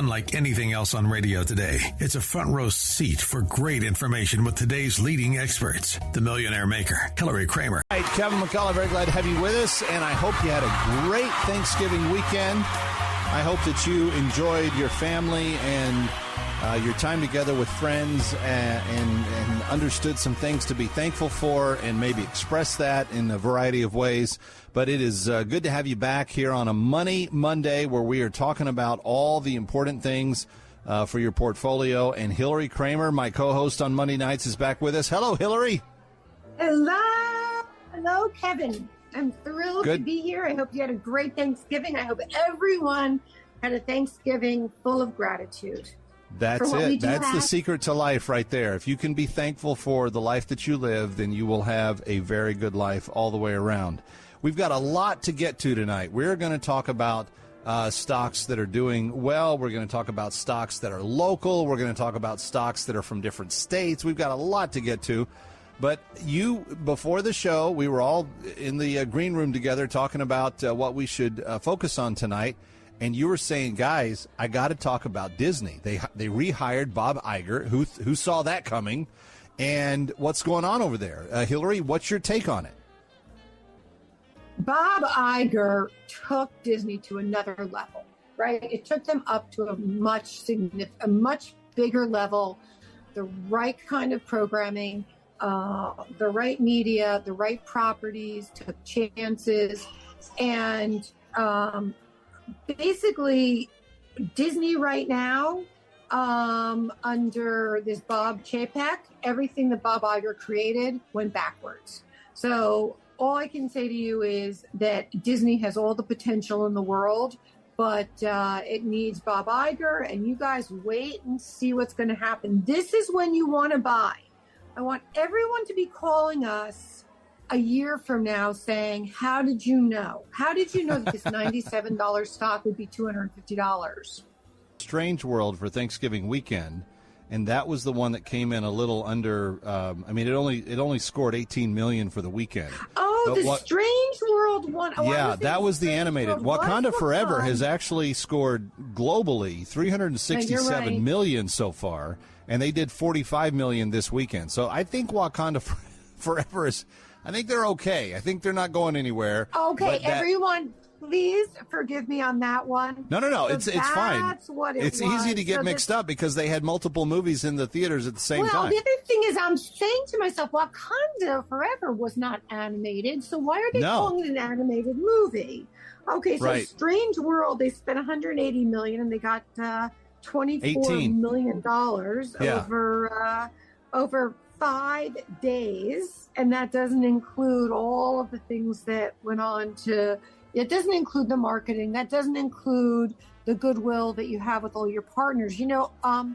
Unlike anything else on radio today, it's a front row seat for great information with today's leading experts. The Millionaire Maker, Hillary Kramer. All right, Kevin McCullough, very glad to have you with us, and I hope you had a great Thanksgiving weekend. I hope that you enjoyed your family and your time together with friends and understood some things to be thankful for and maybe express that in a variety of ways. But it is good to have you back here on a Money Monday where we are talking about all the important things for your portfolio. And Hillary Kramer, my co-host on Monday nights, is back with us. Hello, Hillary. Hello. Hello, Kevin. I'm thrilled to be here. I hope you had a great Thanksgiving. I hope everyone had a Thanksgiving full of gratitude. That's it. That's the secret to life right there. If you can be thankful for the life that you live, then you will have a very good life all the way around. We've got a lot to get to tonight. We're going to talk about stocks that are doing well. We're going to talk about stocks that are local. We're going to talk about stocks that are from different states. We've got a lot to get to. But before the show, we were all in the green room together talking about what we should focus on tonight. And you were saying, guys, I got to talk about Disney. They rehired Bob Iger. Who saw that coming? And what's going on over there? Hillary, what's your take on it? Bob Iger took Disney to another level, right? It took them up to a much bigger level, the right kind of programming, the right media, the right properties, took chances, and basically Disney right now, under this Bob Chapek, everything that Bob Iger created went backwards. So all I can say to you is that Disney has all the potential in the world, but it needs Bob Iger, and you guys wait and see what's going to happen. This is when you want to buy. I want everyone to be calling us a year from now saying, how did you know? How did you know that this $97 stock would be $250? Strange World for Thanksgiving weekend, and that was the one that came in a little under. It only scored $18 million for the weekend. Oh, but Strange World one. Oh, yeah, that was the animated. Wakanda Forever has actually scored globally $367 million so far, and they did $45 million this weekend. So I think Wakanda Forever is. I think they're okay. I think they're not going anywhere. Okay, everyone, please forgive me on that one. No. So it's fine. That's what it It's was. easy to get mixed up because they had multiple movies in the theaters at the same time. Well, the other thing is I'm saying to myself, Wakanda Forever was not animated, so why are they calling it an animated movie? Okay, so right. Strange World, they spent $180 million and they got $24 million over 5 days, and that doesn't include all of the things that went on it doesn't include the marketing, that doesn't include the goodwill that you have with all your partners. You know, a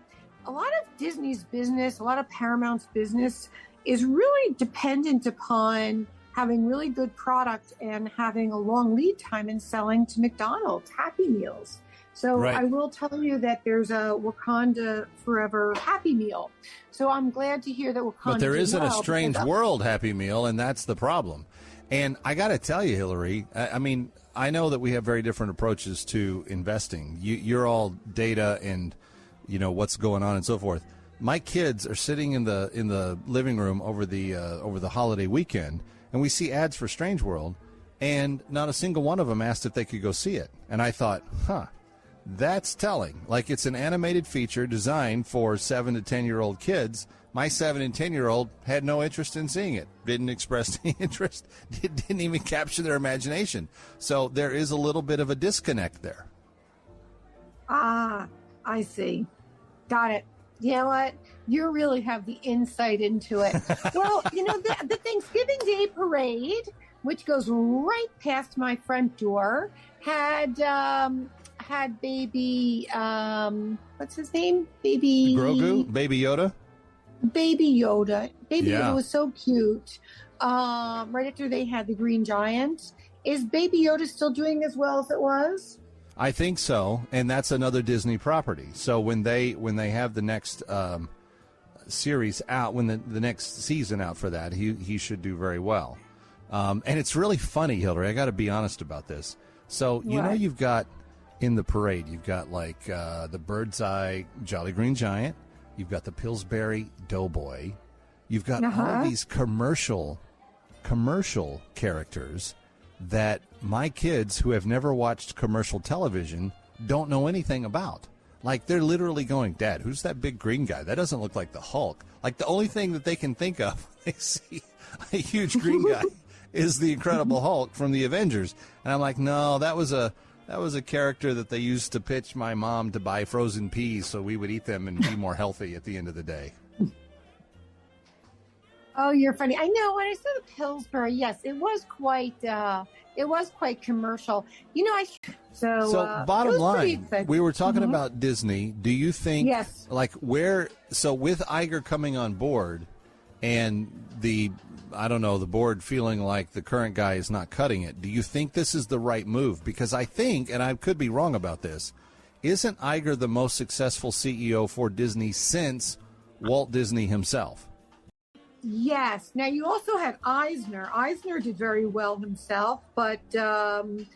lot of Disney's business, a lot of Paramount's business is really dependent upon having really good product and having a long lead time in selling to McDonald's Happy Meals. So right. I will tell you that there's a Wakanda Forever Happy Meal. So I'm glad to hear that Wakanda. But there isn't a Strange World Happy Meal, and that's the problem. And I got to tell you, Hillary, I mean, I know that we have very different approaches to investing. You're all data and, you know, what's going on and so forth. My kids are sitting in the living room over the holiday weekend, and we see ads for Strange World, and not a single one of them asked if they could go see it. And I thought, that's telling. Like, it's an animated feature designed for 7 to 10-year-old kids. My 7 and 10-year-old had no interest in seeing it, didn't express any interest, didn't even capture their imagination. So there is a little bit of a disconnect there. Ah, I see. Got it. You know what? You really have the insight into it. Well, you know, the Thanksgiving Day parade, which goes right past my front door, had baby, what's his name? Baby Grogu? Baby Yoda? Baby Yoda. Baby Yoda was so cute. Right after they had the Green Giant. Is Baby Yoda still doing as well as it was? I think so, and that's another Disney property. So when they have the next series out, when the next season out for that, he should do very well. And it's really funny, Hillary. I got to be honest about this. So you know you've got in the parade. You've got like the Bird's Eye Jolly Green Giant. You've got the Pillsbury Doughboy. You've got all of these commercial characters that my kids who have never watched commercial television don't know anything about. Like, they're literally going, Dad, who's that big green guy? That doesn't look like the Hulk. Like, the only thing that they can think of when they see a huge green guy is the Incredible Hulk from the Avengers. And I'm like, no, that was a character that they used to pitch my mom to buy frozen peas so we would eat them and be more healthy at the end of the day. Oh, you're funny. I know. When I saw the Pillsbury, yes, it was quite commercial. So bottom line, we were talking about Disney. Do you think, with Iger coming on board and the board feeling like the current guy is not cutting it, do you think this is the right move? Because I think, and I could be wrong about this, isn't Iger the most successful CEO for Disney since Walt Disney himself? Yes. Now, you also had Eisner. Eisner did very well himself, but Iger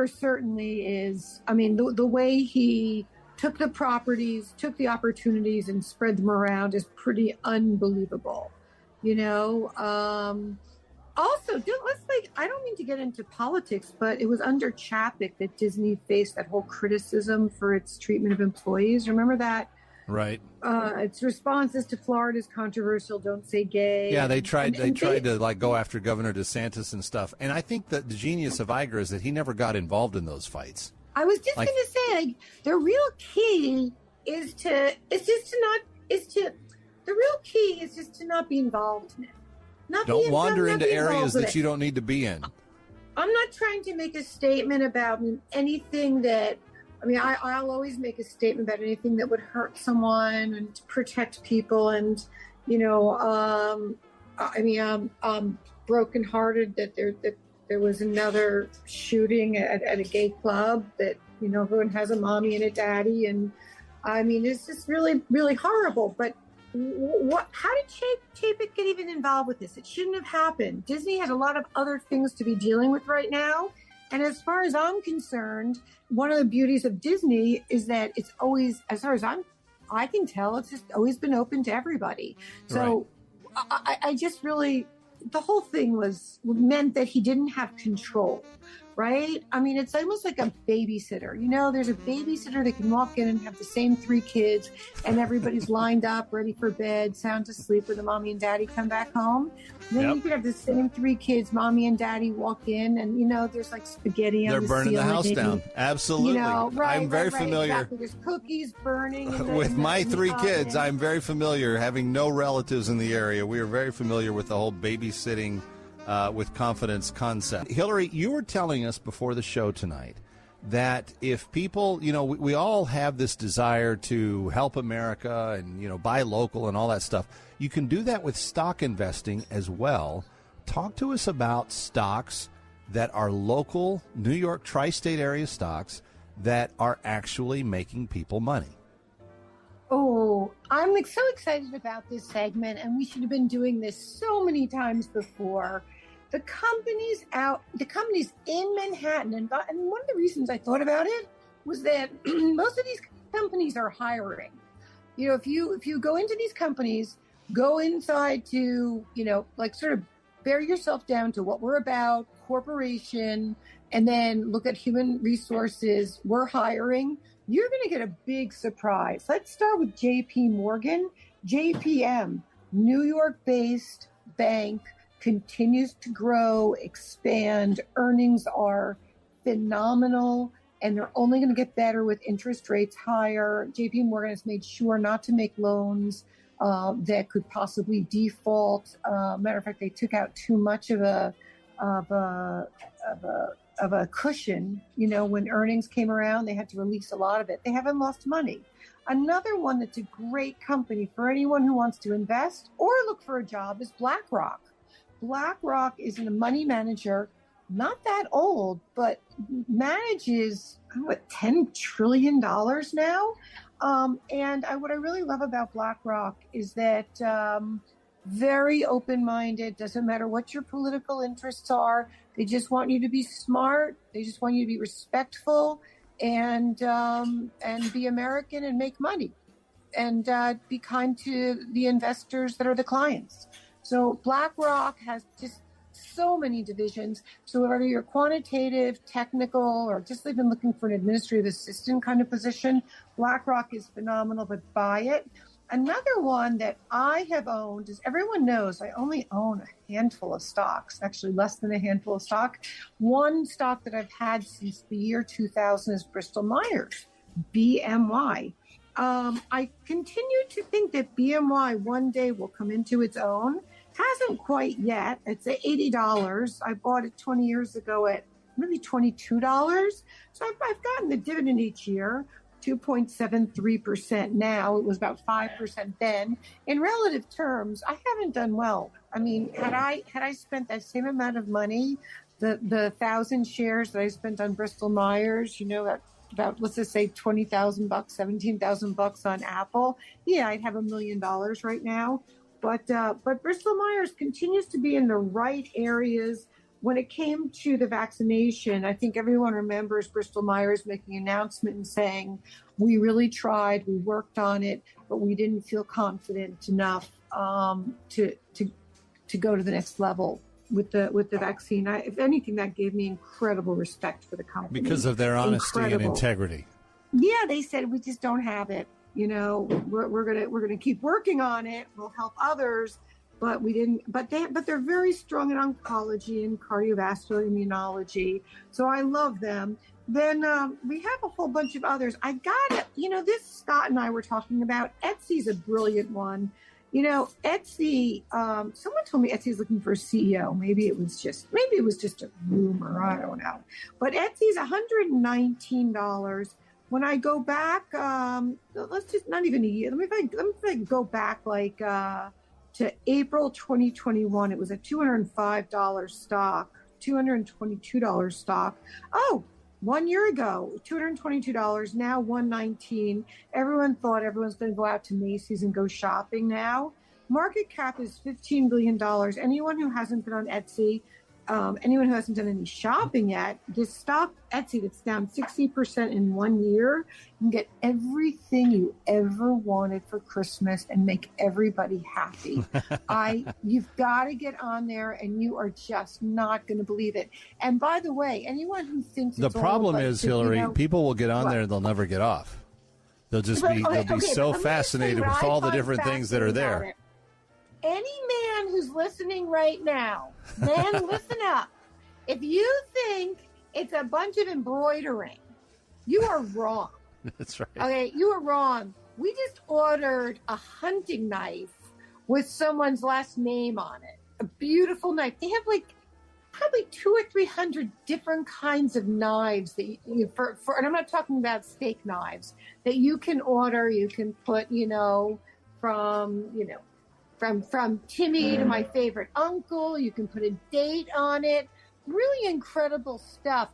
certainly is. I mean, the way he took the properties, took the opportunities, and spread them around is pretty unbelievable. Also, I don't mean to get into politics, but it was under Chapek that Disney faced that whole criticism for its treatment of employees. Remember that? Right. Its responses to Florida's controversial "Don't Say Gay." Yeah, they tried to go after Governor DeSantis and stuff. And I think that the genius of Iger is that he never got involved in those fights. I was just going to say, the real key is to not be involved in it. Don't wander into areas that you don't need to be in. I'm not trying to make a statement about anything that. I mean, I'll always make a statement about anything that would hurt someone and to protect people. And, I'm brokenhearted that there was another shooting at a gay club that, everyone has a mommy and a daddy. And I mean, it's just really, really horrible. But how did Chapek get even involved with this? It shouldn't have happened. Disney has a lot of other things to be dealing with right now. And as far as I'm concerned, one of the beauties of Disney is that it's always, as far as I can tell, it's just always been open to everybody. So right. I just really, the whole thing meant that he didn't have control, right? I mean, it's almost like a babysitter. There's a babysitter that can walk in and have the same 3 kids, and everybody's lined up, ready for bed, sound asleep when the mommy and daddy come back home. And then you could have the same 3 kids, mommy and daddy walk in, and there's like spaghetti on the ceiling. They're burning the house down. Absolutely. I'm very familiar. Exactly. There's cookies burning. With my 3 kids, I'm very familiar. Having no relatives in the area, we are very familiar with the whole babysitting with confidence concept. Hillary, you were telling us before the show tonight that if people, we all have this desire to help America and, buy local and all that stuff. You can do that with stock investing as well. Talk to us about stocks that are local, New York tri-state area stocks that are actually making people money. Oh, I'm so excited about this segment, and we should have been doing this so many times before. The companies in Manhattan, and one of the reasons I thought about it was that most of these companies are hiring. If you go into these companies, go inside to, sort of bear yourself down to what we're about, corporation, and then look at human resources, we're hiring, you're going to get a big surprise. Let's start with JP Morgan. JPM, New York-based bank, continues to grow, expand. Earnings are phenomenal, and they're only going to get better with interest rates higher. JP Morgan has made sure not to make loans that could possibly default. Matter of fact, they took out too much of a cushion. When earnings came around, they had to release a lot of it. They haven't lost money. Another one that's a great company for anyone who wants to invest or look for a job is BlackRock. BlackRock is a money manager, not that old, but manages $10 trillion now. And what I really love about BlackRock is that very open-minded. Doesn't matter what your political interests are. They just want you to be smart. They just want you to be respectful. and be American and make money, and be kind to the investors that are the clients. So BlackRock has just so many divisions. So whether you're quantitative, technical, or just even looking for an administrative assistant kind of position, BlackRock is phenomenal, but buy it. Another one that I have owned, as everyone knows, I only own a handful of stocks, actually less than a handful of stock. One stock that I've had since the year 2000 is Bristol Myers, BMY. I continue to think that BMY one day will come into its own. Hasn't quite yet. It's at $80. I bought it 20 years ago at maybe $22. So I've gotten the dividend each year. 2.73% now. It was about 5% then. In relative terms, I haven't done well. I mean, had I spent that same amount of money, the 1,000 shares that I spent on Bristol Myers, about let's just say $20,000, $17,000 on Apple, yeah, I'd have $1 million right now. But Bristol Myers continues to be in the right areas. When it came to the vaccination, I think everyone remembers Bristol Myers making an announcement and saying, we really tried, we worked on it, but we didn't feel confident enough to go to the next level with the vaccine. If anything, that gave me incredible respect for the company. Because of their honesty and integrity. Yeah, they said, we just don't have it. We're gonna keep working on it. We'll help others. But we didn't. But they're very strong in oncology and cardiovascular immunology. So I love them. Then we have a whole bunch of others. I got it. This Scott and I were talking about. Etsy's a brilliant one. Etsy. Someone told me Etsy's looking for a CEO. Maybe it was just a rumor. I don't know. But Etsy's $119. When I go back, let's just not even a year. Let me go back to April 2021, it was a $205 stock, $222 stock. Oh, 1 year ago, $222, now $119. Everyone thought everyone's going to go out to Macy's and go shopping now. Market cap is $15 billion. Anyone who hasn't been on Etsy, anyone who hasn't done any shopping yet, this stock, Etsy, that's down 60% in 1 year, you can get everything you ever wanted for Christmas and make everybody happy. You've got to get on there, and you are just not going to believe it. And by the way, anyone who thinks the problem is, Hillary, people will get on there and they'll never get off. They'll just be so fascinated with all the different things that are there. Any man who's listening right now, listen up. If you think it's a bunch of embroidering, you are wrong. That's right. Okay, you are wrong. We just ordered a hunting knife with someone's last name on it. A beautiful knife. They have probably 200 or 300 different kinds of knives that and I'm not talking about steak knives that you can order. You can put, from Timmy to my favorite uncle. You can put a date on it. Really incredible stuff.